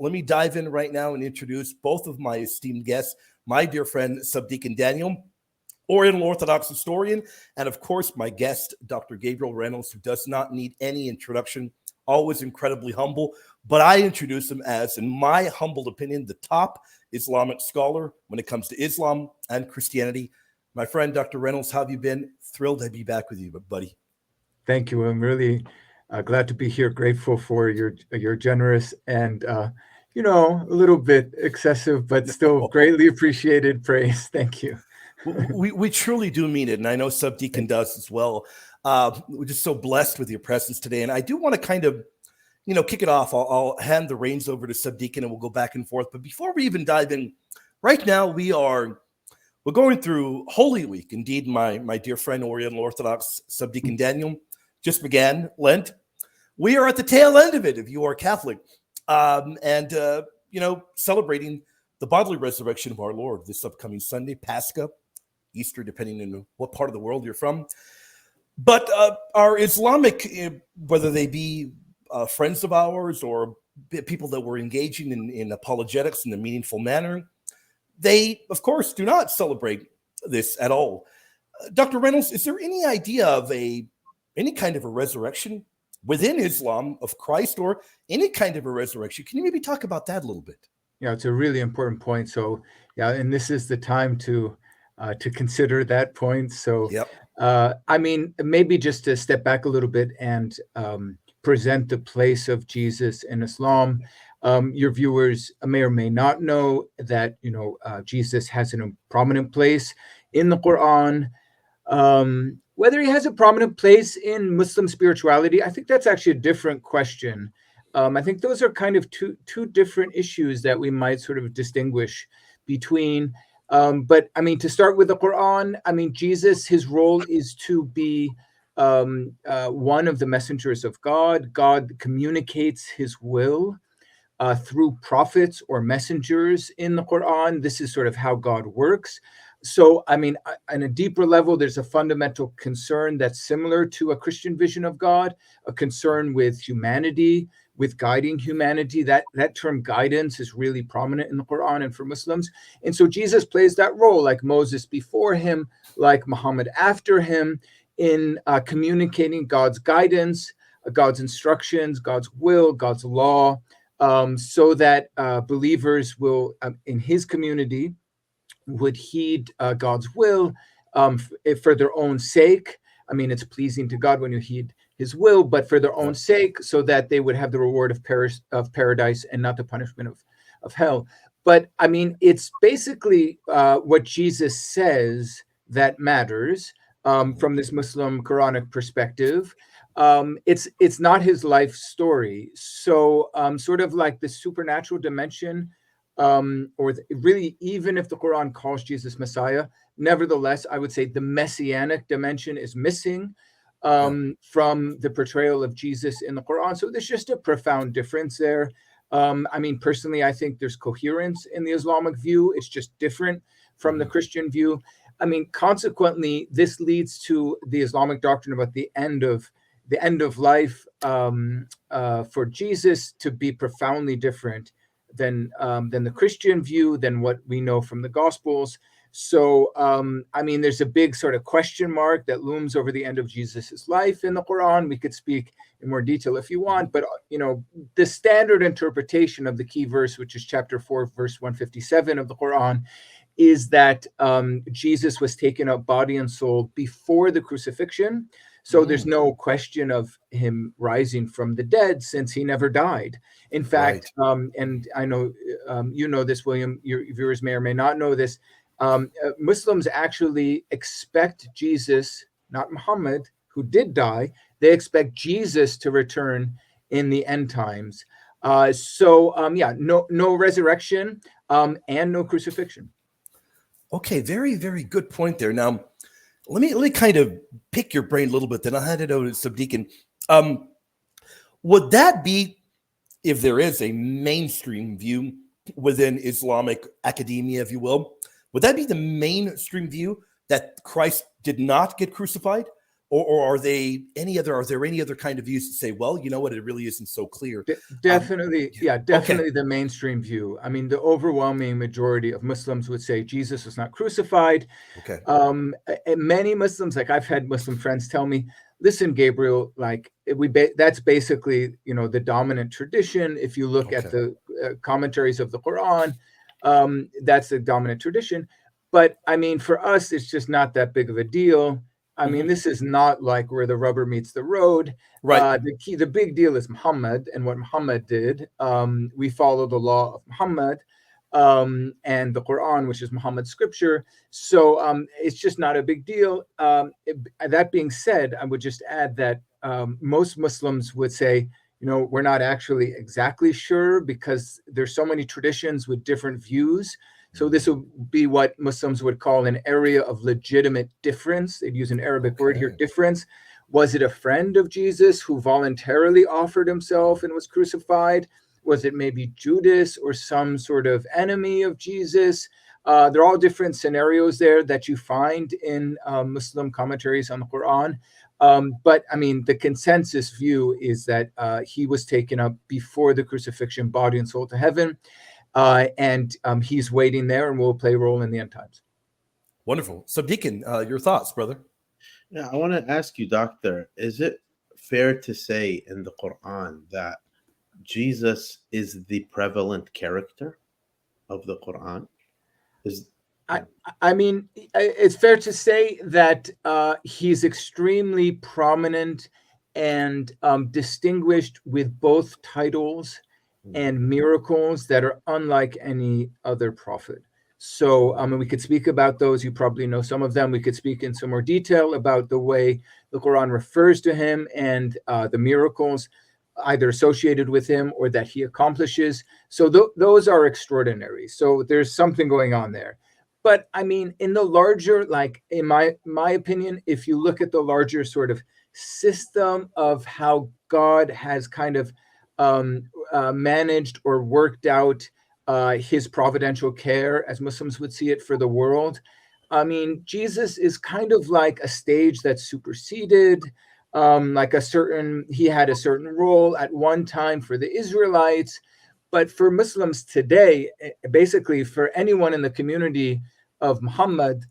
let me dive in right now and introduce both of my esteemed guests, my dear friend, Subdeacon Daniel, Oriental Orthodox historian, and of course, my guest, Dr. Gabriel Reynolds, who does not need any introduction, always incredibly humble, but I introduce him as, in my humble opinion, the top Islamic scholar when it comes to Islam and Christianity. My friend, Dr. Reynolds, how have you been? Thrilled to be back with you, buddy. Thank you. I'm really glad to be here. Grateful for your generous and a little bit excessive, but still greatly appreciated praise. Thank you. We truly do mean it, and I know Subdeacon does as well. We're just so blessed with your presence today, and I do want to kind of, kick it off. I'll hand the reins over to Subdeacon, and we'll go back and forth. But before we even dive in, right now we're going through Holy Week. Indeed, my dear friend Oriental Orthodox Subdeacon Daniel just began Lent. We are at the tail end of it, if you are Catholic, and celebrating the bodily resurrection of our Lord this upcoming Sunday, Pascha, Easter, depending on what part of the world you're from. But our Islamic, whether they be friends of ours or people that were engaging in apologetics in a meaningful manner, they, of course, do not celebrate this at all. Dr. Reynolds, is there any idea of any kind of a resurrection within Islam of Christ, or any kind of a resurrection? Can you maybe talk about that a little bit? Yeah, it's a really important point. So, yeah, and this is the time to consider that point. So, yep. Maybe just to step back a little bit and present the place of Jesus in Islam. Your viewers may or may not know that, Jesus has a prominent place in the Quran. Whether he has a prominent place in Muslim spirituality, I think that's actually a different question. I think those are kind of two different issues that we might sort of distinguish between. But to start with the Quran, Jesus, his role is to be one of the messengers of God. God communicates his will through prophets or messengers in the Quran. This is sort of how God works. So, on a deeper level, there's a fundamental concern that's similar to a Christian vision of God, a concern with humanity, with guiding humanity. That term guidance is really prominent in the Quran and for Muslims. And so Jesus plays that role, like Moses before him, like Muhammad after him, in communicating God's guidance, God's instructions, God's will, God's law, so that believers will, in his community, would heed God's will for their own sake. It's pleasing to God when you heed his will, but for their own sake, so that they would have the reward of paradise and not the punishment of hell. But it's basically what Jesus says that matters from this Muslim Quranic perspective. It's not his life story. So sort of like the supernatural dimension, really, even if the Quran calls Jesus Messiah, nevertheless, I would say the messianic dimension is missing from the portrayal of Jesus in the Quran. So there's just a profound difference there. Personally, I think there's coherence in the Islamic view. It's just different from the Christian view. Consequently, this leads to the Islamic doctrine about the end of life for Jesus to be profoundly different than the Christian view, than what we know from the Gospels. So, there's a big sort of question mark that looms over the end of Jesus's life in the Quran. We could speak in more detail if you want, but, the standard interpretation of the key verse, which is chapter 4, verse 157 of the Quran, is that Jesus was taken up body and soul before the crucifixion. So there's no question of him rising from the dead, since he never died. In fact, and I know you know this, William, your viewers may or may not know this, Muslims actually expect Jesus, not Muhammad, who did die, they expect Jesus to return in the end times. No resurrection and no crucifixion. Okay, very, very good point there. Now, let me kind of pick your brain a little bit, then I'll hand it over to Subdeacon. Would that be, if there is a mainstream view within Islamic academia, if you will, would that be the mainstream view that Christ did not get crucified? or are there any other kind of views to say, well, you know what, it really isn't so clear? Definitely, definitely Okay. the mainstream view. I mean, the overwhelming majority of Muslims would say Jesus was not crucified. Okay. And many Muslims, like I've had Muslim friends tell me, listen, Gabriel, like that's basically, the dominant tradition. If you look at the commentaries of the Quran, that's the dominant tradition. But I mean, for us, it's just not that big of a deal. I mean, this is not like where the rubber meets the road. Right. The big deal is Muhammad and what Muhammad did. We follow the law of Muhammad and the Quran, which is Muhammad's scripture. So it's just not a big deal. That being said, I would just add that most Muslims would say, we're not actually exactly sure because there's so many traditions with different views. So this would be what Muslims would call an area of legitimate difference. They'd use an Arabic word here, difference. Was it a friend of Jesus who voluntarily offered himself and was crucified? Was it maybe Judas or some sort of enemy of Jesus? They're all different scenarios there that you find in Muslim commentaries on the Quran. But I mean, the consensus view is that he was taken up before the crucifixion, body and soul to heaven. And he's waiting there and will play a role in the end times. Wonderful. Subdeacon, your thoughts, brother? Yeah, I want to ask you, Doctor, is it fair to say in the Quran that Jesus is the prevalent character of the Quran? I mean, it's fair to say that he's extremely prominent and distinguished with both titles and miracles that are unlike any other prophet. So we could speak about those. You probably know some of them. We could speak in some more detail about the way the Quran refers to him and the miracles either associated with him or that he accomplishes. So those are extraordinary. So there's something going on there. But I mean, in the larger, like in my opinion, if you look at the larger sort of system of how God has kind of managed or worked out his providential care, as Muslims would see it, for the world. I mean, Jesus is kind of like a stage that's superseded, he had a certain role at one time for the Israelites, but for Muslims today, basically for anyone in the community of Muhammad,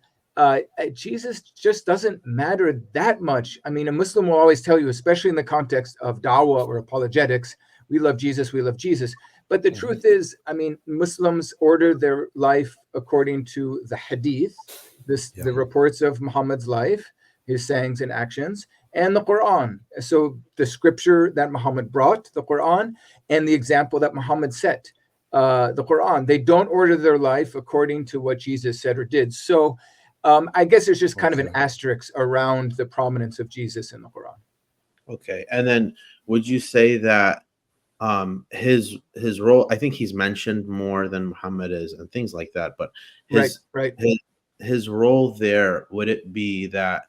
Jesus just doesn't matter that much. I mean, a Muslim will always tell you, especially in the context of dawah or apologetics, we love Jesus, we love Jesus. But the truth is, I mean, Muslims order their life according to the hadith, the reports of Muhammad's life, his sayings and actions, and the Quran. So the scripture that Muhammad brought, the Quran, and the example that Muhammad set, the Quran. They don't order their life according to what Jesus said or did. So I guess there's just kind of an asterisk around the prominence of Jesus in the Quran. Okay. And then would you say that his role, I think he's mentioned more than Muhammad is and things like that, but his role there, would it be that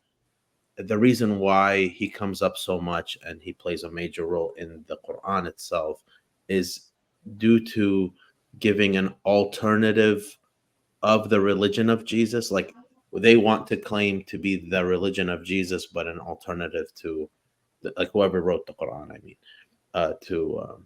the reason why he comes up so much and he plays a major role in the Quran itself is due to giving an alternative of the religion of Jesus? Like they want to claim to be the religion of Jesus, but an alternative to like whoever wrote the Quran, I mean, to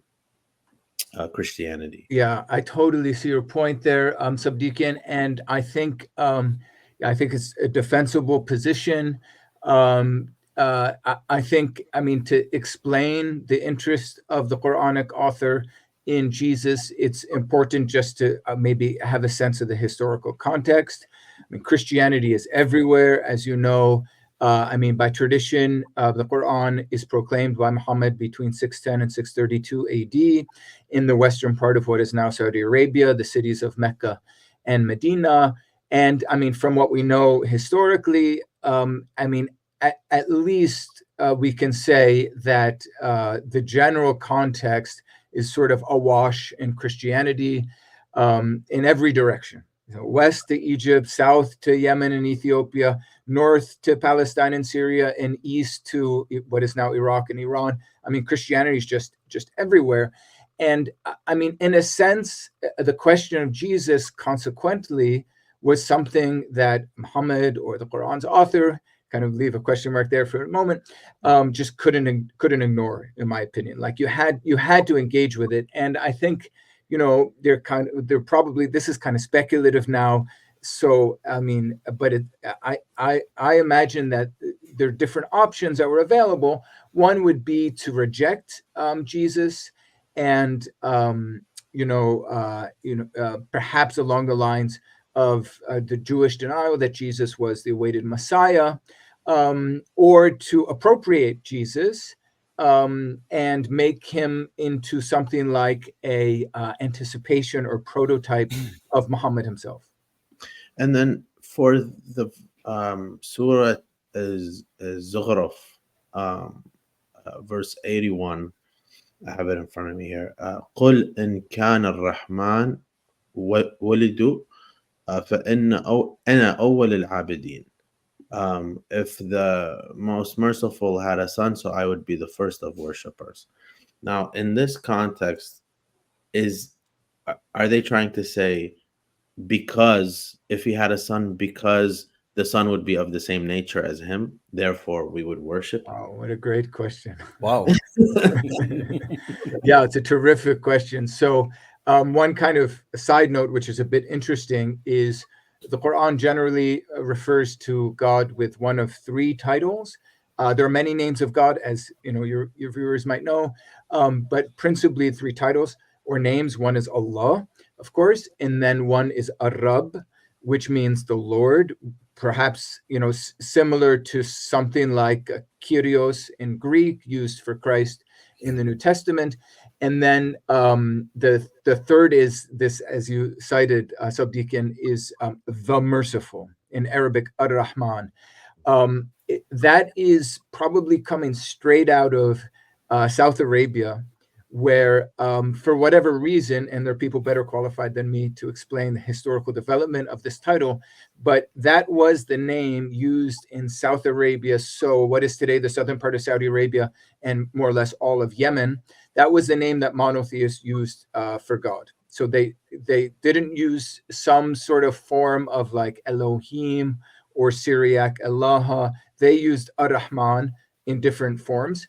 Christianity. Yeah, I totally see your point there, Subdeacon, and I think it's a defensible position. I think, I mean, to explain the interest of the Quranic author in Jesus, it's important just to maybe have a sense of the historical context. I mean, Christianity is everywhere, as you know. I mean, by tradition, the Quran is proclaimed by Muhammad between 610 and 632 AD in the western part of what is now Saudi Arabia, the cities of Mecca and Medina. And I mean, from what we know historically, I mean, at least we can say that the general context is sort of awash in Christianity in every direction. West to Egypt, south to Yemen and Ethiopia, north to Palestine and Syria, and east to what is now Iraq and Iran. I mean, Christianity is just everywhere. And I mean, in a sense, the question of Jesus consequently was something that Muhammad or the Quran's author kind of leave a question mark there for a moment, just couldn't ignore, in my opinion. Like you had to engage with it. And I think, they're probably, this is kind of speculative now. So, I mean, but I imagine that there are different options that were available. One would be to reject Jesus, and perhaps along the lines of the Jewish denial that Jesus was the awaited Messiah, or to appropriate Jesus and make him into something like a anticipation or prototype of Muhammad himself. And then for the Surah Zughruf, verse 81, I have it in front of me here. قُلْ إِنْ كَانَ الرَّحْمَنُ وَلِدُ فَإِنَّ أَنَا أَوَّلُ الْعَابِدِينَ. If the most merciful had a son, so I would be the first of worshippers. Now, in this context, are they trying to say, because if he had a son, because the son would be of the same nature as him, therefore we would worship? Oh, what a great question. Wow. Yeah, it's a terrific question. So one kind of side note, which is a bit interesting, is the Quran generally refers to God with one of three titles. There are many names of God, as your viewers might know, but principally three titles or names. One is Allah, of course, and then one is Ar-Rab, which means the Lord, perhaps similar to something like Kyrios in Greek, used for Christ in the New Testament. And then the third is this, as you cited, Subdeacon, is the merciful, in Arabic, Ar-Rahman. That is probably coming straight out of South Arabia, where for whatever reason, and there are people better qualified than me to explain the historical development of this title, but that was the name used in South Arabia. So what is today the southern part of Saudi Arabia and more or less all of Yemen, that was the name that monotheists used for God. So they didn't use some sort of form of like Elohim or Syriac Allah. They used Ar-Rahman in different forms.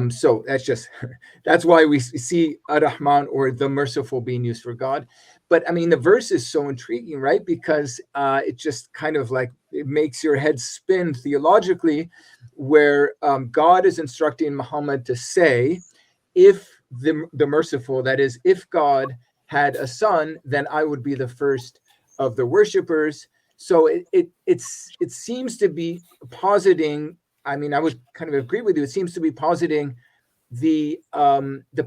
So that's why we see Ar-Rahman, or the merciful, being used for God. But I mean, the verse is so intriguing, right? Because it just kind of like, it makes your head spin theologically, where God is instructing Muhammad to say, if the merciful, that is, if God had a son, then I would be the first of the worshipers. So it seems to be positing, I mean, I would kind of agree with you. It seems to be positing the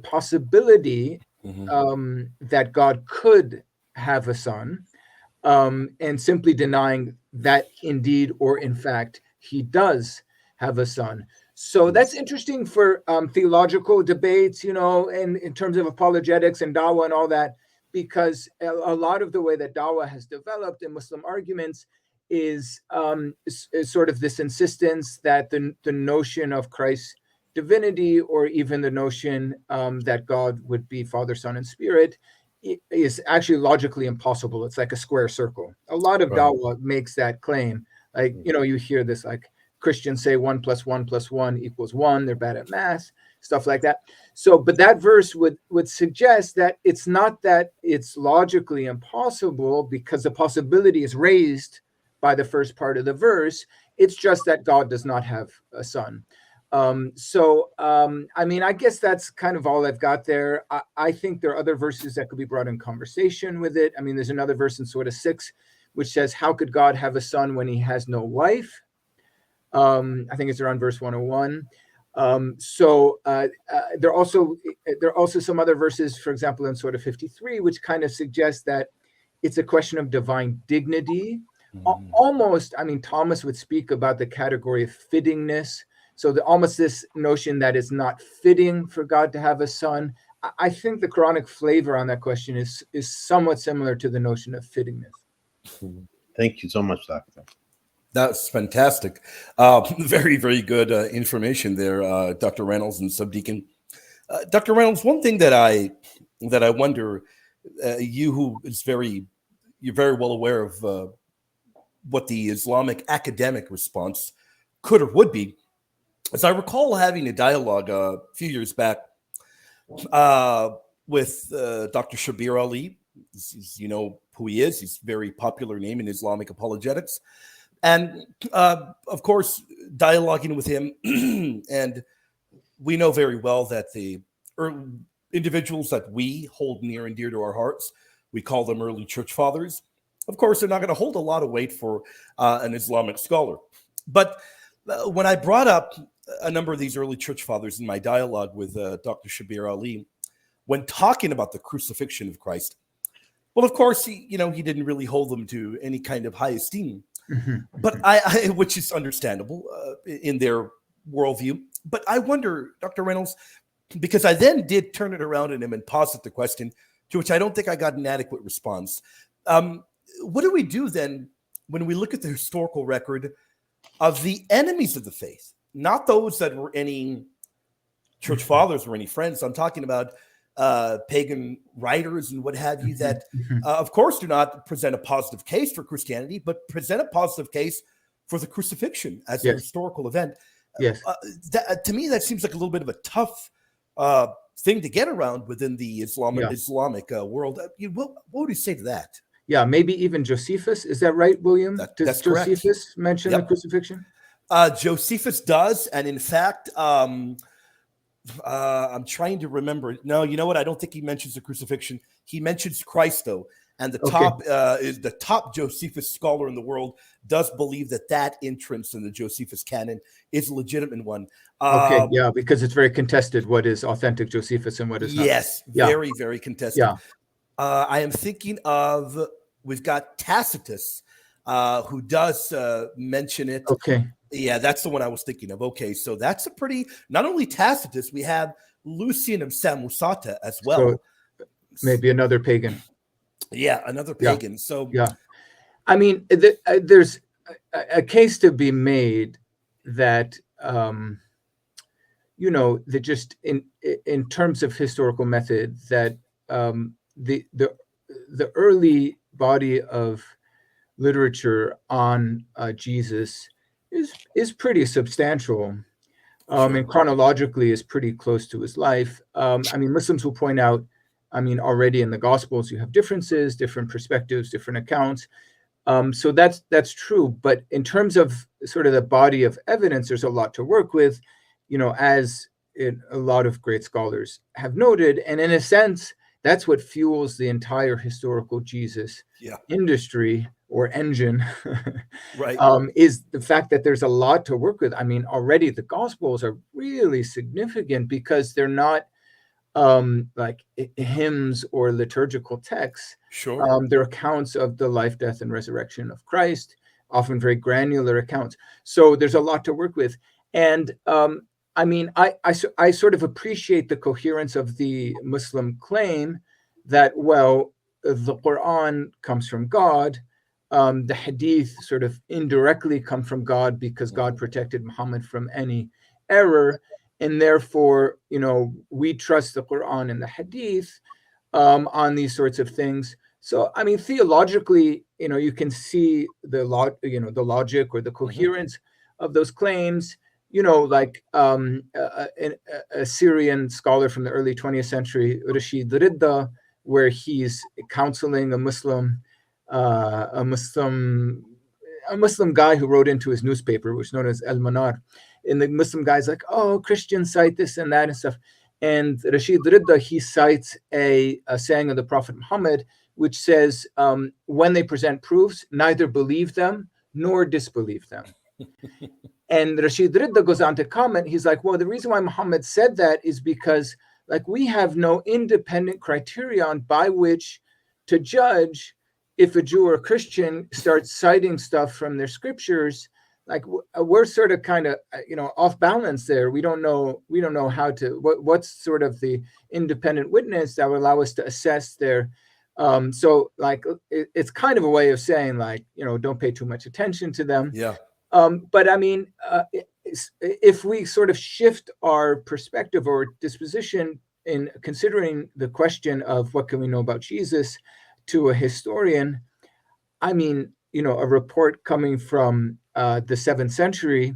possibility that God could have a son, and simply denying that indeed or in fact he does have a son. So that's interesting for theological debates, and in terms of apologetics and dawah and all that, because a lot of the way that dawah has developed in Muslim arguments is sort of this insistence that the notion of Christ's divinity, or even the notion that God would be Father, Son, and Spirit, is actually logically impossible. It's like a square circle. A lot of dawah makes that claim. Like, you hear this, like Christians say 1 + 1 + 1 = 1. They're bad at math, stuff like that. So, but that verse would suggest that it's not that it's logically impossible, because the possibility is raised by the first part of the verse. It's just that God does not have a son. I mean, I guess that's kind of all I've got there. I think there are other verses that could be brought in conversation with it. I mean, there's another verse in Surah 6, which says, how could God have a son when he has no wife? I think it's around verse 101. There are also some other verses, for example, in Surah 53, which kind of suggest that it's a question of divine dignity. Almost, I mean, Thomas would speak about the category of fittingness. So almost this notion that it's not fitting for God to have a son. I think the Quranic flavor on that question is somewhat similar to the notion of fittingness. Thank you so much, Doctor. That's fantastic. Very, very good information there, Dr. Reynolds and Subdeacon. Dr. Reynolds, one thing that I wonder, you're very well aware of what the Islamic academic response could or would be. As I recall having a dialogue a few years back with Dr. Shabir Ali. You know who he is. He's a very popular name in Islamic apologetics. And of course, dialoguing with him, and we know very well that the individuals that we hold near and dear to our hearts, we call them early church fathers. Of course, they're not going to hold a lot of weight for an Islamic scholar. But when I brought up a number of these early church fathers in my dialogue with Dr. Shabir Ali, when talking about the crucifixion of Christ, well, of course, he didn't really hold them to any kind of high esteem, but I which is understandable in their worldview. But I wonder, Dr. Reynolds, because I then did turn it around on him and posit the question, to which I don't think I got an adequate response. What do we do then when we look at the historical record of the enemies of the faith, not those that were any church fathers or any friends? I'm talking about pagan writers and what have you that, of course, do not present a positive case for Christianity, but present a positive case for the crucifixion as a historical event. Yes. To me, that seems like a little bit of a tough thing to get around within the Islamic world. What would you say to that? Yeah, maybe even Josephus. Is that right, William? That's Josephus correct. mention the crucifixion? Josephus does. And in fact, I'm trying to remember. No, you know what? I don't think he mentions the crucifixion. He mentions Christ, though. And the top Josephus scholar in the world does believe that entrance in the Josephus canon is a legitimate one. Because it's very contested what is authentic Josephus and what is not. Yes, very, very contested. Yeah. I am thinking of, we've got Tacitus, who does mention it. Okay. Yeah, that's the one I was thinking of. Okay, so that's a pretty, not only Tacitus, we have Lucian of Samosata as well. So maybe another pagan. Yeah, another pagan. So I mean, there's a case to be made that that just in terms of historical method, that the early body of literature on Jesus is pretty substantial, and chronologically is pretty close to his life. I mean, Muslims will point out, already in the Gospels, you have differences, different perspectives, different accounts. So that's true. But in terms of sort of the body of evidence, there's a lot to work with, as a lot of great scholars have noted. And in a sense, that's what fuels the entire historical Jesus industry or engine, right? Is the fact that there's a lot to work with. I mean, already the Gospels are really significant because they're not like hymns or liturgical texts. They're accounts of the life, death, and resurrection of Christ, often very granular accounts. So there's a lot to work with. And I sort of appreciate the coherence of the Muslim claim that, well, the Quran comes from God. The Hadith sort of indirectly come from God because God protected Muhammad from any error. And therefore, we trust the Quran and the Hadith on these sorts of things. So, I mean, theologically, you can see the logic or the coherence of those claims. Like a Syrian scholar from the early 20th century, Rashid Ridda, where he's counseling a Muslim guy who wrote into his newspaper, which is known as El Manar. And the Muslim guy's like, oh, Christians cite this and that and stuff. And Rashid Ridda, he cites a saying of the Prophet Muhammad, which says, when they present proofs, neither believe them nor disbelieve them. And Rashid Ridda goes on to comment, he's like, well, the reason why Muhammad said that is because, like, we have no independent criterion by which to judge if a Jew or a Christian starts citing stuff from their scriptures. Like, we're sort of kind of, off balance there. We don't know how to, what's sort of the independent witness that would allow us to assess their, so like, it's kind of a way of saying, like, don't pay too much attention to them. Yeah. But I mean, if we sort of shift our perspective or disposition in considering the question of what can we know about Jesus to a historian, I mean, a report coming from the 7th century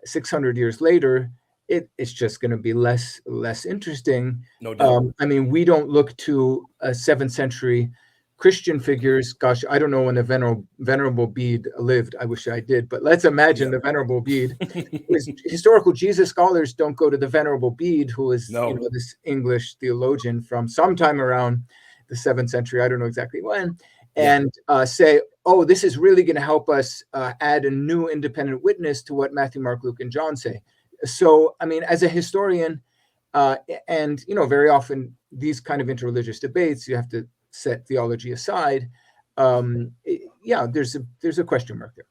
600 years later, it's just going to be less interesting. No doubt. I mean, we don't look to 7th century Christian figures. Gosh, I don't know when the Venerable Bede lived. I wish I did, but let's imagine the Venerable Bede. Historical Jesus scholars don't go to the Venerable Bede, who is this English theologian from sometime around the 7th century. I don't know exactly when, and say, oh, this is really going to help us add a new independent witness to what Matthew, Mark, Luke, and John say. So, I mean, as a historian, and very often these kind of interreligious debates, you have to set theology aside. There's a question mark there.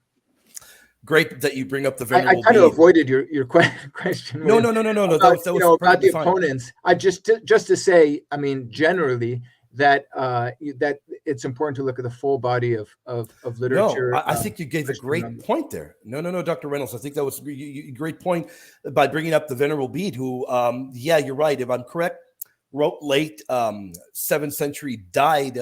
Great that you bring up the Venerable I kind of avoided your question. No. That was about the opponents. I just to say, I mean, generally that that it's important to look at the full body of literature. No, I think you gave a great point there. No, Dr. Reynolds. I think that was a great point by bringing up the Venerable Bede, who, you're right. If I'm correct, wrote late 7th century, died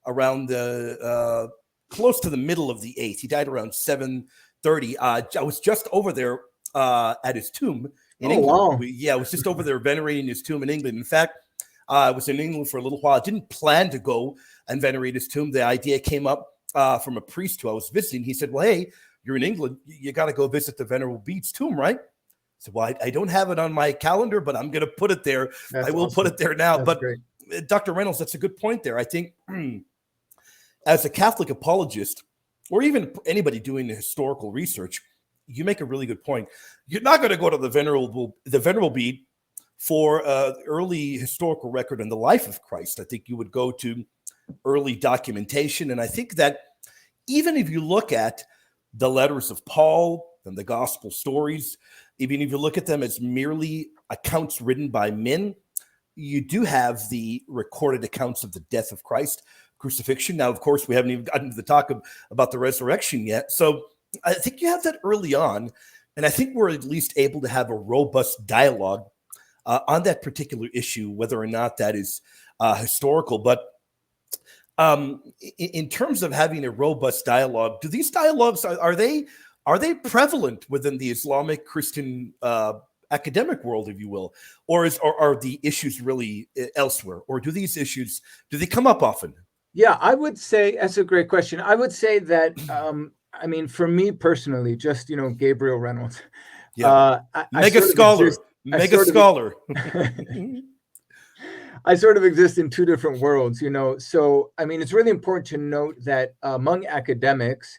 around the close to the middle of the 8th. He died around 730. I was just over there at his tomb in England. Wow. I was just over there venerating his tomb in England. In fact, I was in England for a little while. I didn't plan to go and venerate his tomb. The idea came up from a priest who I was visiting. He said, well, hey, you're in England. You got to go visit the Venerable Bede's tomb, right? I said, well, I don't have it on my calendar, but I'm going to put it there. I will put it there now. But great. Dr. Reynolds, that's a good point there. I think as a Catholic apologist, or even anybody doing the historical research, you make a really good point. You're not going to go to the Venerable Bede for early historical record in the life of Christ. I think you would go to early documentation. And I think that even if you look at the letters of Paul and the gospel stories, even if you look at them as merely accounts written by men, you do have the recorded accounts of the death of Christ, crucifixion. Now, of course, we haven't even gotten to the talk about the resurrection yet. So I think you have that early on. And I think we're at least able to have a robust dialogue on that particular issue, whether or not that is historical. But in terms of having a robust dialogue, do these dialogues, are they prevalent within the Islamic Christian academic world, if you will, or are the issues really elsewhere, or do they come up often? Yeah, I would say that's a great question. I would say that I mean, for me personally, just Gabriel Reynolds, mega scholar. I sort of exist in two different worlds, So, I mean, it's really important to note that among academics,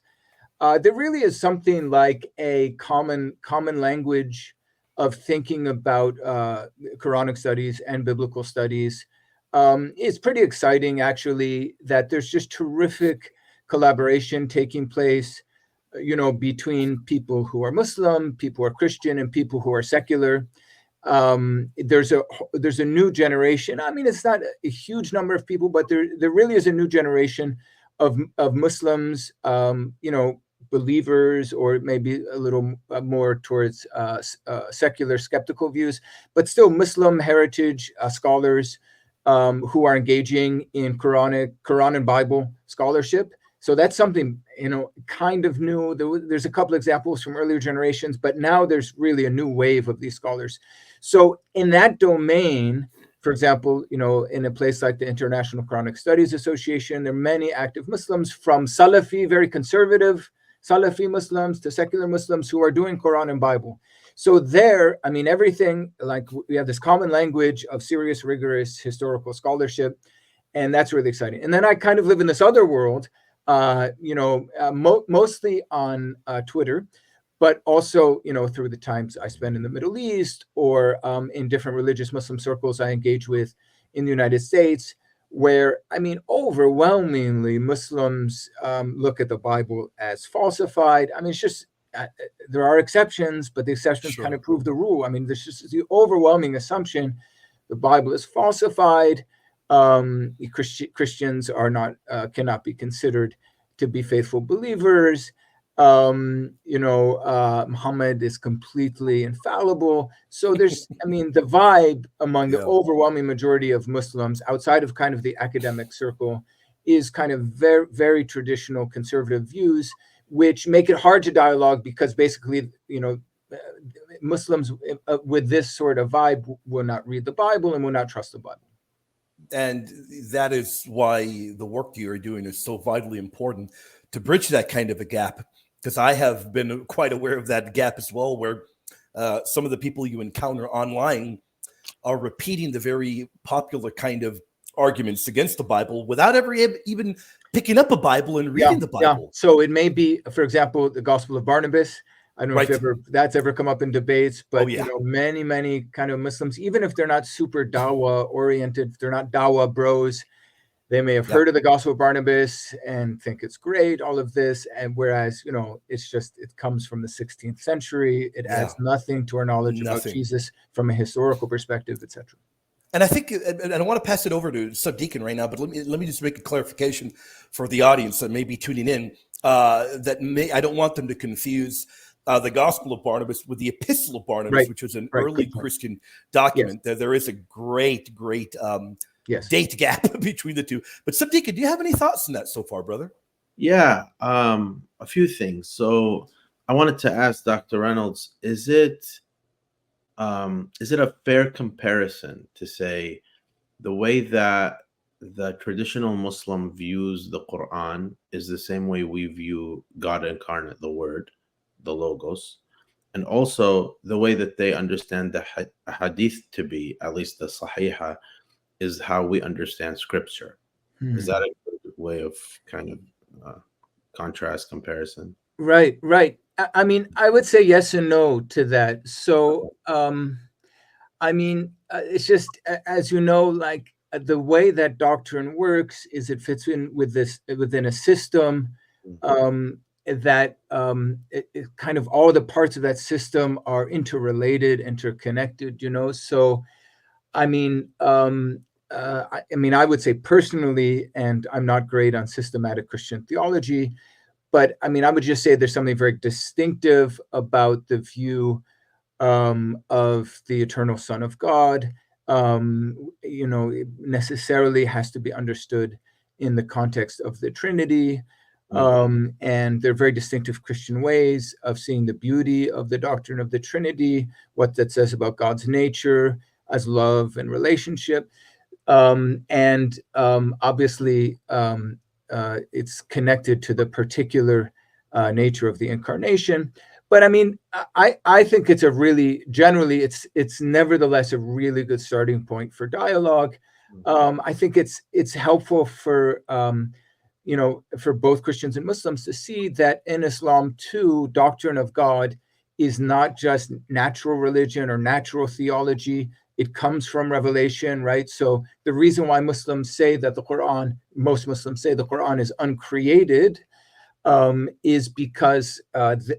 there really is something like a common language of thinking about Quranic studies and biblical studies. It's pretty exciting, actually, that there's just terrific collaboration taking place, between people who are Muslim, people who are Christian, and people who are secular. There's a new generation. I mean, it's not a huge number of people, but there really is a new generation of Muslims, believers, or maybe a little more towards secular skeptical views, but still Muslim heritage scholars who are engaging in Quran and Bible scholarship. So that's something, kind of new. There's a couple examples from earlier generations, but now there's really a new wave of these scholars. So in that domain, for example, in a place like the International Quranic Studies Association, there are many active Muslims, from Salafi, very conservative Salafi Muslims, to secular Muslims who are doing Quran and Bible. So there, I mean, everything, like, we have this common language of serious, rigorous historical scholarship, and that's really exciting. And then I kind of live in this other world, mostly on Twitter, but also, through the times I spend in the Middle East, or in different religious Muslim circles I engage with in the United States, where, I mean, overwhelmingly Muslims look at the Bible as falsified. I mean, it's just, there are exceptions, but the exceptions kind of prove the rule. I mean, there's just the overwhelming assumption the Bible is falsified. Christians are not cannot be considered to be faithful believers. Muhammad is completely infallible. So there's, I mean, the vibe among the overwhelming majority of Muslims outside of kind of the academic circle is kind of very, very traditional conservative views, which make it hard to dialogue, because basically, Muslims with this sort of vibe will not read the Bible and will not trust the Bible. And that is why the work that you're doing is so vitally important to bridge that kind of a gap, because I have been quite aware of that gap as well, where some of the people you encounter online are repeating the very popular kind of arguments against the Bible without ever even picking up a Bible and reading the Bible. Yeah. So it may be, for example, the Gospel of Barnabas. I don't know if that's ever come up in debates, but you know, many kind of Muslims, even if they're not super dawah oriented, they're not dawah bros, they may have heard of the Gospel of Barnabas and think it's great, all of this. And whereas, you know, it's just, it comes from the 16th century. It adds nothing to our knowledge about Jesus from a historical perspective, etc. And I think, and I want to pass it over to Subdeacon right now, but let me just make a clarification for the audience that may be tuning in, I don't want them to confuse the Gospel of Barnabas with the Epistle of Barnabas, which was an early Christian document. There is a great date gap between the two. But Subdeacon, do you have any thoughts on that so far, brother? Yeah, a few things. So I wanted to ask Dr. Reynolds, is it a fair comparison to say the way that the traditional Muslim views the Quran is the same way we view God incarnate, the Word, the Logos, and also the way that they understand the Hadith to be, at least the Sahihah, is how we understand Scripture? Is that a good way of kind of contrast comparison? Right. I mean, I would say yes and no to that. So, I mean, it's just, as you know, like the way that doctrine works is it fits in with within a system that kind of all the parts of that system are interrelated, interconnected, you know? So, I mean, I would say personally, and I'm not great on systematic Christian theology, but I mean, I would just say there's something very distinctive about the view of the eternal Son of God. You know, it necessarily has to be understood in the context of the Trinity. And they're very distinctive Christian ways of seeing the beauty of the doctrine of the Trinity, what that says about God's nature as love and relationship. Obviously, it's connected to the particular nature of the incarnation. But I mean, I think it's generally it's nevertheless a really good starting point for dialogue. I think it's helpful for you know, for both Christians and Muslims to see that in Islam too, doctrine of God is not just natural religion or natural theology. It comes from revelation, right? So the reason why Muslims say that most Muslims say the Quran is uncreated, is because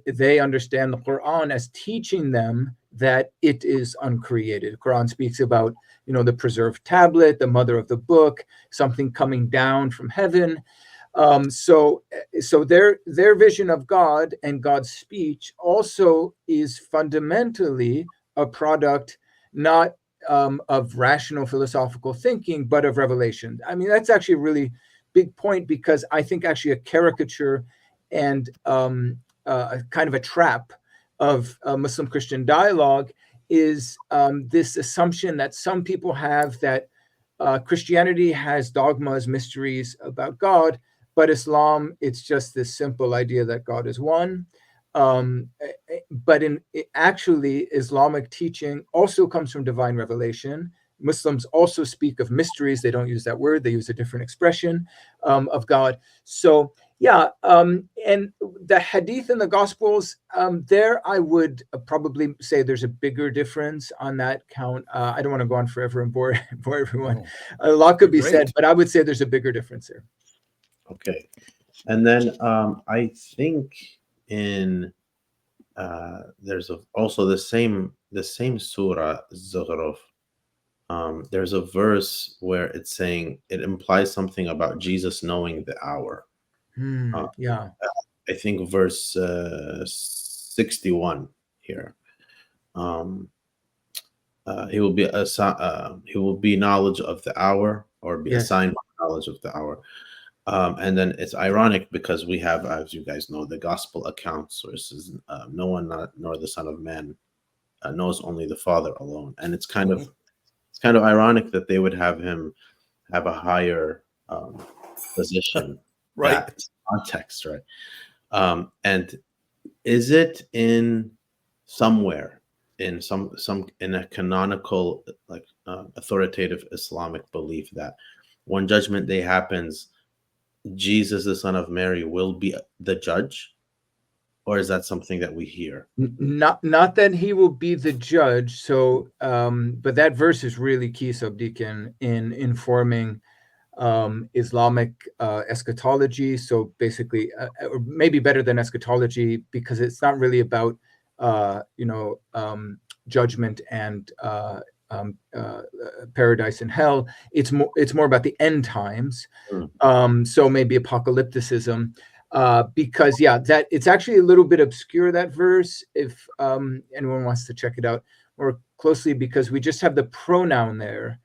they understand the Quran as teaching them that it is uncreated. The Quran speaks about, you know, the preserved tablet, the mother of the book, something coming down from heaven. So their vision of God and God's speech also is fundamentally a product not of rational philosophical thinking, but of revelation. I mean, that's actually a really big point, because I think actually a caricature and a kind of a trap of Muslim-Christian dialogue is this assumption that some people have that Christianity has dogmas, mysteries about God, but Islam, it's just this simple idea that God is one. But actually, Islamic teaching also comes from divine revelation. Muslims also speak of mysteries. They don't use that word. They use a different expression of God. So, yeah, and the Hadith and the Gospels, there I would probably say there's a bigger difference on that count. I don't want to go on forever and bore everyone. A lot could be said, but I would say there's a bigger difference there. Okay. And then I think in there's also the same surah, Zukhruf. There's a verse where it's saying it implies something about Jesus knowing the hour. Yeah, I think verse 61 here. He will be knowledge of the hour, or be assigned knowledge of the hour. And then it's ironic because we have, as you guys know, the gospel accounts where it says, no one nor the Son of Man knows, only the Father alone. And it's kind of ironic that they would have him have a higher position. Right. That context, right? And is it in somewhere in some in a canonical, like authoritative Islamic belief that when Judgment Day happens, Jesus, the Son of Mary, will be the judge? Or is that something that we hear? Not that he will be the judge. So, but that verse is really key, Subdeacon, in informing Islamic eschatology. So basically, or maybe better than eschatology, because it's not really about judgment and paradise and hell. It's more about the end times. So maybe apocalypticism. Because that it's actually a little bit obscure, that verse, if anyone wants to check it out more closely, because we just have the pronoun there.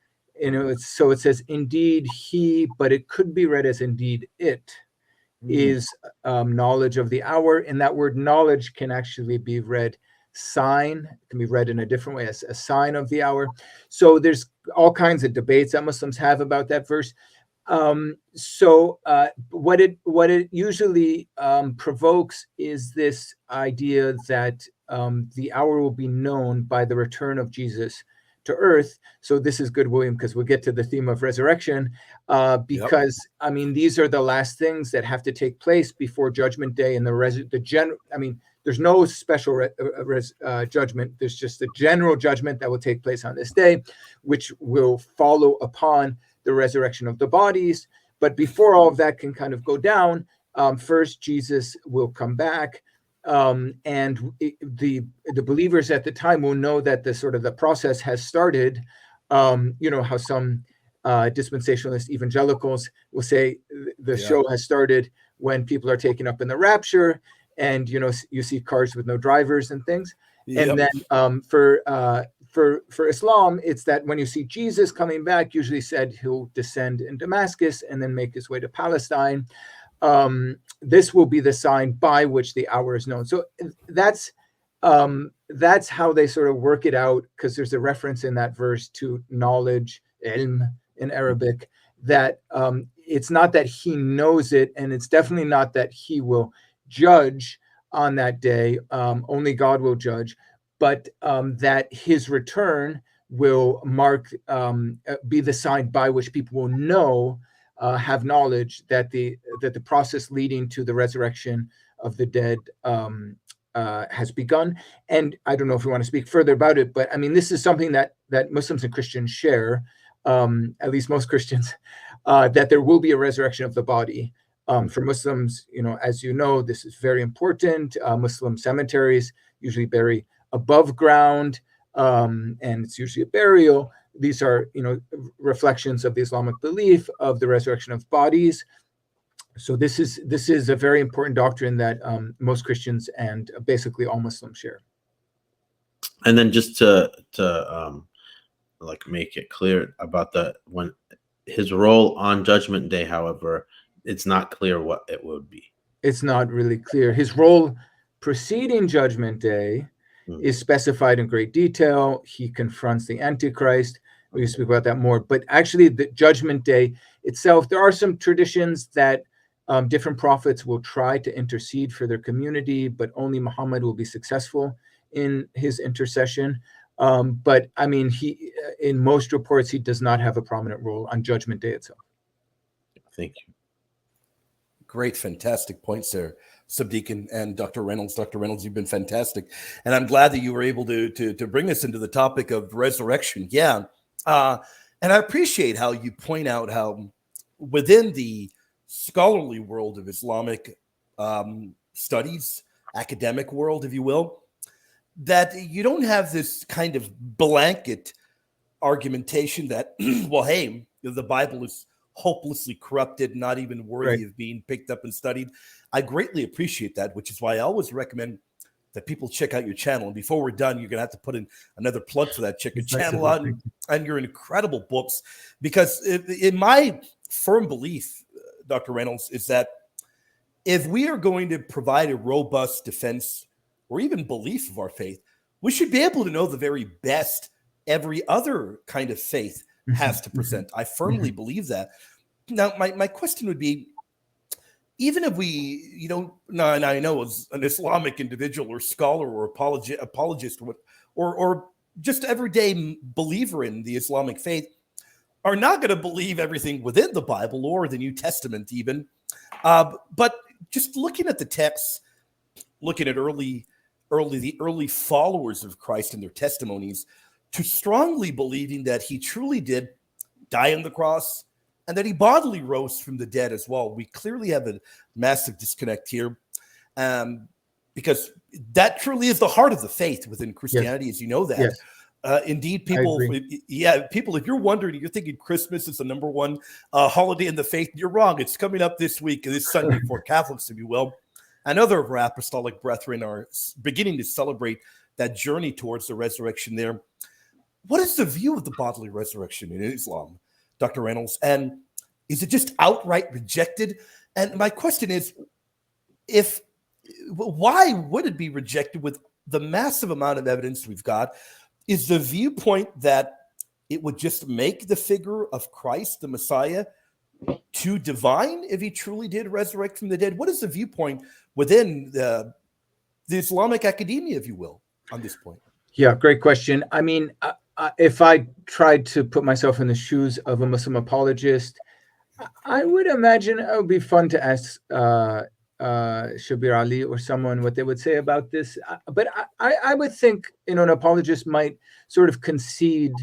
So it says indeed he, but it could be read as indeed it is knowledge of the hour, and that word knowledge can actually be read sign, it can be read in a different way as a sign of the hour. So there's all kinds of debates that Muslims have about that verse. So what it usually provokes is this idea that the hour will be known by the return of Jesus to earth. So this is good, William, because we'll get to the theme of resurrection, because I mean, these are the last things that have to take place before Judgment Day, and there's no special judgment. There's just a general judgment that will take place on this day, which will follow upon the resurrection of the bodies. But before all of that can kind of go down, first Jesus will come back, and the believers at the time will know that the process has started. How some dispensationalist evangelicals will say the show has started when people are taken up in the rapture, and you see cars with no drivers and things. And then for Islam, it's that when you see Jesus coming back, usually said he'll descend in Damascus and then make his way to Palestine. This will be the sign by which the hour is known. So that's how they sort of work it out, because there's a reference in that verse to knowledge, ilm in Arabic, that it's not that he knows it, and it's definitely not that he will judge on that day. Only God will judge. But that his return will be the sign by which people will know, have knowledge that the process leading to the resurrection of the dead has begun. And I don't know if we want to speak further about it, but I mean, this is something that Muslims and Christians share, at least most Christians, that there will be a resurrection of the body. For Muslims, as you know, this is very important. Muslim cemeteries usually bury above ground, and it's usually a burial. These are, reflections of the Islamic belief of the resurrection of bodies. So this is a very important doctrine that most Christians and basically all Muslims share. And then just to make it clear about when his role on Judgment Day, however, it's not clear what it would be. It's not really clear. His role preceding Judgment Day is specified in great detail. He confronts the Antichrist. We can speak about that more. But actually, the Judgment Day itself, there are some traditions that different prophets will try to intercede for their community, but only Muhammad will be successful in his intercession. But I mean, in most reports, he does not have a prominent role on Judgment Day itself. Thank you. Great, fantastic points there, Subdeacon and Dr. Reynolds. Dr. Reynolds, you've been fantastic. And I'm glad that you were able to bring us into the topic of resurrection. Yeah. And I appreciate how you point out how within the scholarly world of Islamic studies, academic world, if you will, that you don't have this kind of blanket argumentation that, well, hey, the Bible is hopelessly corrupted, not even worthy of being picked up and studied. I greatly appreciate that, which is why I always recommend that people check out your channel. And before we're done, you're going to have to put in another plug for that. Check your channel out and your incredible books, because in my firm belief, Dr. Reynolds, is that if we are going to provide a robust defense or even belief of our faith, we should be able to know the very best every other kind of faith has to present. I firmly believe that. Now, my question would be, even if we, now I know as an Islamic individual or scholar or apologist or just everyday believer in the Islamic faith are not going to believe everything within the Bible or the New Testament even. But just looking at the texts, looking at the early followers of Christ and their testimonies, to strongly believing that he truly did die on the cross and that he bodily rose from the dead as well. We clearly have a massive disconnect here, because that truly is the heart of the faith within Christianity, as you know that. Yes. Indeed, people, if you're wondering, you're thinking Christmas is the number one holiday in the faith, you're wrong. It's coming up this week, this Sunday for Catholics, if you will. And other of our apostolic brethren are beginning to celebrate that journey towards the resurrection there. What is the view of the bodily resurrection in Islam, Dr. Reynolds? And is it just outright rejected? And my question is, why would it be rejected with the massive amount of evidence we've got? Is the viewpoint that it would just make the figure of Christ, the Messiah, too divine if he truly did resurrect from the dead? What is the viewpoint within the Islamic academia, if you will, on this point? Yeah, great question. I mean, if I tried to put myself in the shoes of a Muslim apologist, I would imagine it would be fun to ask Shabir Ali or someone what they would say about this. But I would think, an apologist might sort of concede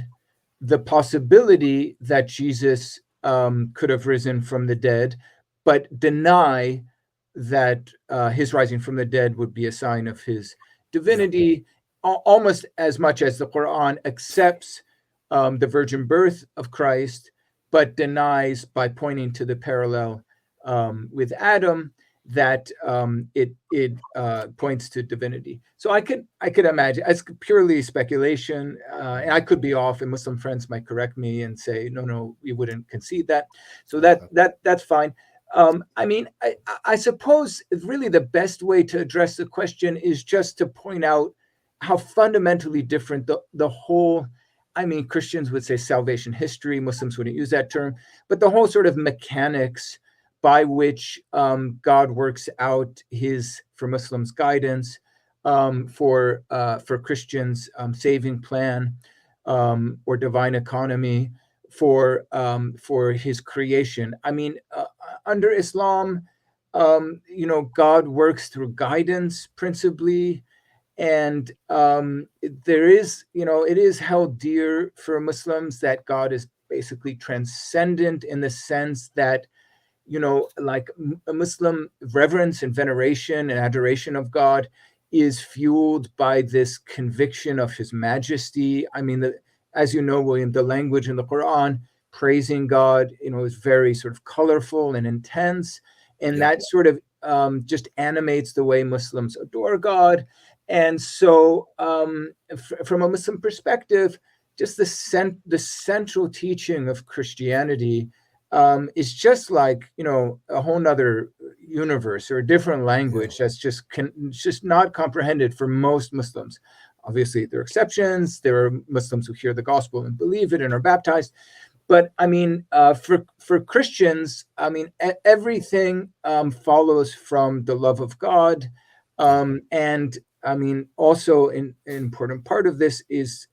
the possibility that Jesus could have risen from the dead, but deny that his rising from the dead would be a sign of his divinity, almost as much as the Quran accepts the virgin birth of Christ, but denies, by pointing to the parallel with Adam, that it points to divinity. So I could imagine, it's purely speculation, and I could be off, and Muslim friends might correct me and say, no, we wouldn't concede that. So that's fine. I mean, I suppose really the best way to address the question is just to point out how fundamentally different the whole, I mean, Christians would say salvation history, Muslims wouldn't use that term, but the whole sort of mechanics by which God works out his, for Muslims, guidance, for Christians, saving plan, or divine economy, for his creation. I mean, under Islam, God works through guidance principally, and there is, it is held dear for Muslims that God is basically transcendent, in the sense that, like a Muslim reverence and veneration and adoration of God is fueled by this conviction of his majesty. I mean, as you know, William, the language in the Quran praising God, is very sort of colorful and intense. And that sort of just animates the way Muslims adore God. And so from a Muslim perspective, just the central teaching of Christianity is just like, a whole nother universe or a different language that's just not comprehended for most Muslims. Obviously, there are exceptions. There are Muslims who hear the gospel and believe it and are baptized. But I mean, for Christians, I mean, everything follows from the love of God. And I mean, also an important part of this is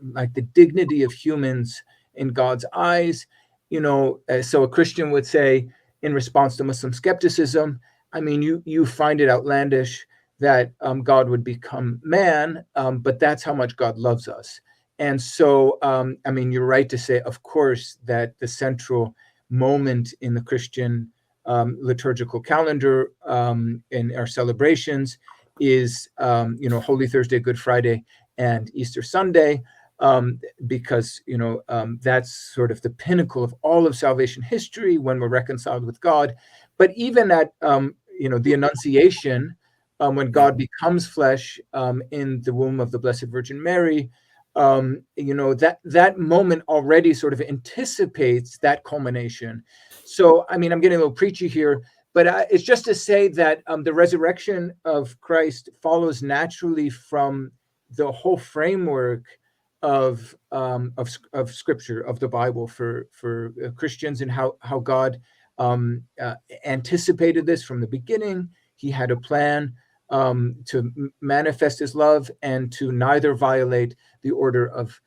like the dignity of humans in God's eyes. So a Christian would say, in response to Muslim skepticism, I mean, you find it outlandish that God would become man, but that's how much God loves us. And so, I mean, you're right to say, of course, that the central moment in the Christian liturgical calendar in our celebrations is, Holy Thursday, Good Friday, and Easter Sunday, because, that's sort of the pinnacle of all of salvation history when we're reconciled with God. But even at, the Annunciation, when God becomes flesh in the womb of the Blessed Virgin Mary, that moment already sort of anticipates that culmination. So, I mean, I'm getting a little preachy here, but it's just to say that the resurrection of Christ follows naturally from the whole framework of Scripture, of the Bible for Christians, and how God anticipated this from the beginning. He had a plan to manifest his love and to neither violate the order of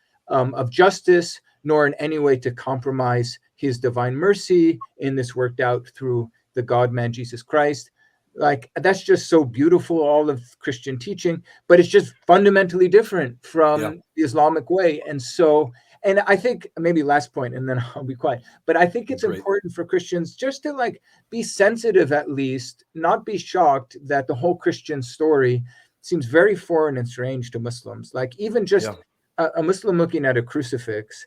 justice, nor in any way to compromise his divine mercy in this worked out through the God-man Jesus Christ. Like, that's just so beautiful, all of Christian teaching, but it's just fundamentally different from the Islamic way. And so, and I think maybe last point, and then I'll be quiet, but I think it's important for Christians just to like be sensitive, at least, not be shocked that the whole Christian story seems very foreign and strange to Muslims. Like, even just a Muslim looking at a crucifix,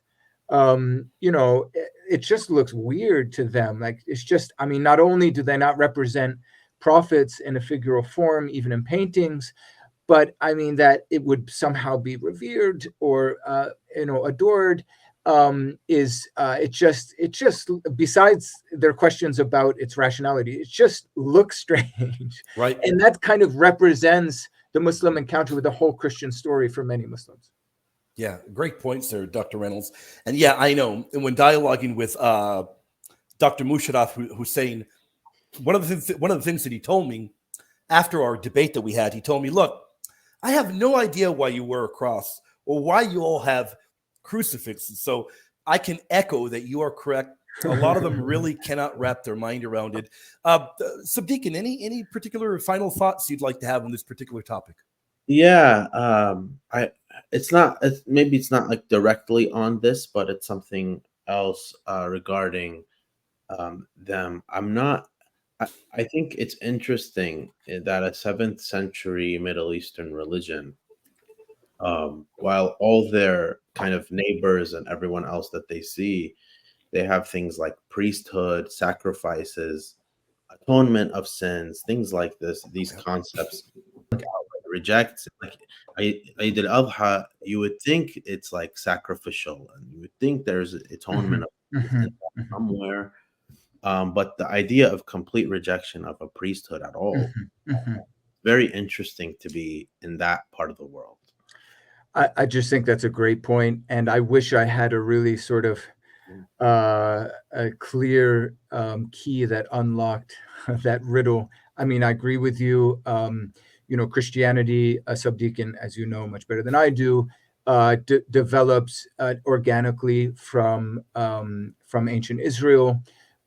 it just looks weird to them. Like, it's just, I mean, not only do they not represent prophets in a figural form, even in paintings, but I mean that it would somehow be revered or adored. It just besides their questions about its rationality, it just looks strange, right? And that kind of represents the Muslim encounter with the whole Christian story for many Muslims. Yeah, great points there, Dr. Reynolds. And yeah, I know. And when dialoguing with Dr. Musharraf Hussain, one of the things that he told me after our debate that we had, he told me, look, I have no idea why you wear a cross or why you all have crucifixes. So I can echo that you are correct. A lot of them really cannot wrap their mind around it. Subdeacon, any particular final thoughts you'd like to have on this particular topic? Yeah, it's not like directly on this, but it's something else regarding them. I think it's interesting that a 7th century Middle Eastern religion, while all their kind of neighbors and everyone else that they see, they have things like priesthood, sacrifices, atonement of sins, things like this. These concepts rejects. Like Eid al-Adha, you would think it's like sacrificial, and you would think there's atonement somewhere. But the idea of complete rejection of a priesthood at all, very interesting to be in that part of the world. I just think that's a great point, and I wish I had a really sort of a clear key that unlocked that riddle. I mean, I agree with you. Christianity, Subdeacon, as you know much better than I do, develops organically from ancient Israel.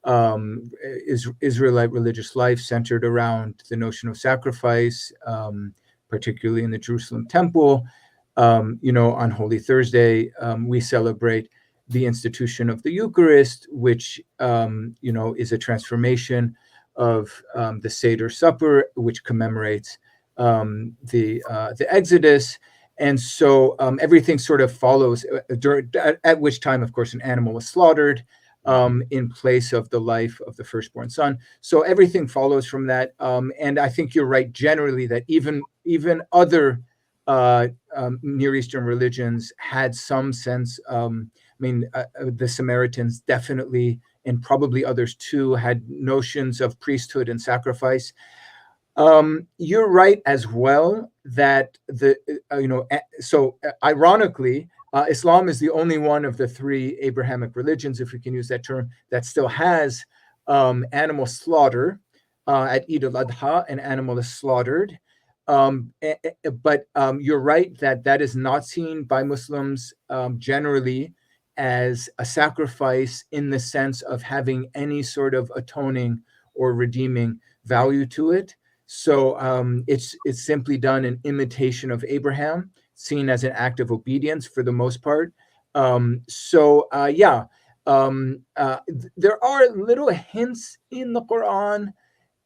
Israelite religious life centered around the notion of sacrifice, particularly in the Jerusalem temple. On Holy Thursday, we celebrate the institution of the Eucharist, which is a transformation of the Seder Supper, which commemorates the Exodus. And so everything sort of follows, at which time, of course, an animal was slaughtered in place of the life of the firstborn son. So everything follows from that. And I think you're right generally that even other Near Eastern religions had some sense. The Samaritans definitely, and probably others too, had notions of priesthood and sacrifice. You're right as well that ironically, Islam is the only one of the 3 Abrahamic religions, if we can use that term, that still has animal slaughter at Eid al-Adha. An animal is slaughtered. But you're right that is not seen by Muslims generally as a sacrifice in the sense of having any sort of atoning or redeeming value to it. So it's simply done in imitation of Abraham, seen as an act of obedience for the most part. There are little hints in the Quran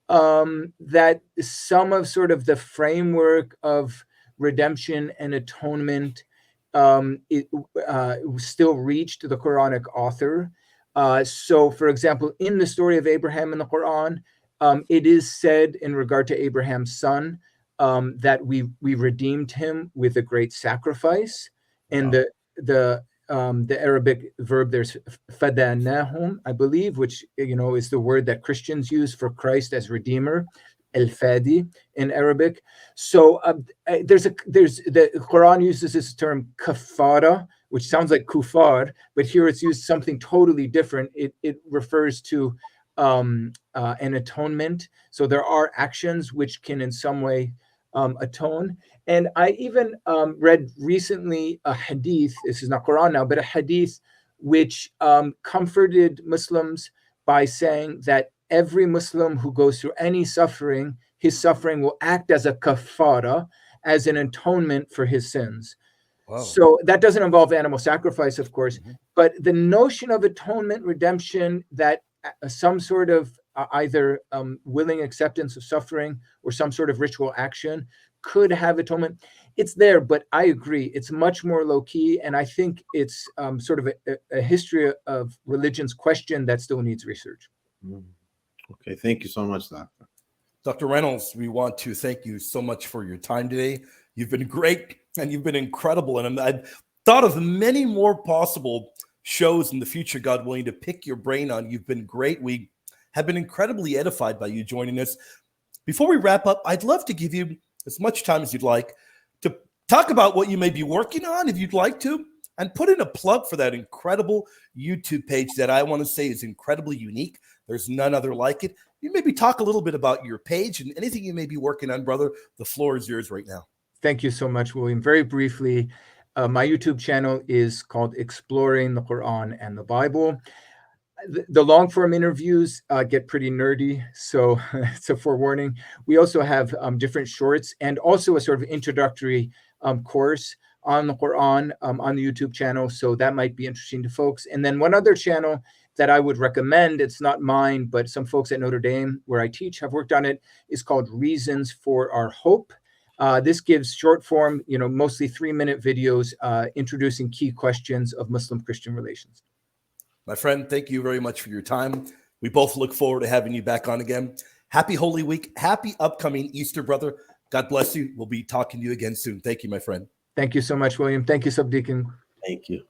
that some of sort of the framework of redemption and atonement still reached the Quranic author. So, for example, in the story of Abraham in the Quran, it is said in regard to Abraham's son that we redeemed him with a great sacrifice. And the Arabic verb, there's fadanahum, I believe, which is the word that Christians use for Christ as Redeemer, el-fadi in Arabic. So there's the Quran uses this term kafara, which sounds like kufar, but here it's used something totally different. It refers to an atonement. So there are actions which can in some way atone. And I even read recently a hadith, this is not Quran now, but a hadith which comforted Muslims by saying that every Muslim who goes through any suffering, his suffering will act as a kafara, as an atonement for his sins. Wow. So that doesn't involve animal sacrifice, of course, but the notion of atonement, redemption, that some sort of either willing acceptance of suffering or some sort of ritual action could have atonement. It's there, but I agree. It's much more low key. And I think it's sort of a history of religion's question that still needs research. Okay. Thank you so much, Doctor. Dr. Reynolds, we want to thank you so much for your time today. You've been great and you've been incredible. And I've thought of many more possible shows in the future, God willing, to pick your brain on. You've been great. We have been incredibly edified by you joining us. Before we wrap up, I'd love to give you as much time as you'd like to talk about what you may be working on, if you'd like to, and put in a plug for that incredible YouTube page that I want to say is incredibly unique. There's none other like it. You maybe talk a little bit about your page and anything you may be working on, brother. The floor is yours right now. Thank you so much, William. Very briefly, my YouTube channel is called Exploring the Quran and the Bible. The long form interviews get pretty nerdy, so it's a forewarning. We also have different shorts and also a sort of introductory course on the Quran on the YouTube channel. So that might be interesting to folks. And then one other channel that I would recommend, it's not mine, but some folks at Notre Dame where I teach have worked on it, is called Reasons for Our Hope. This gives short form, mostly 3-minute videos introducing key questions of Muslim-Christian relations. My friend, thank you very much for your time. We both look forward to having you back on again. Happy Holy Week. Happy upcoming Easter, brother. God bless you. We'll be talking to you again soon. Thank you, my friend. Thank you so much, William. Thank you, Subdeacon. Thank you.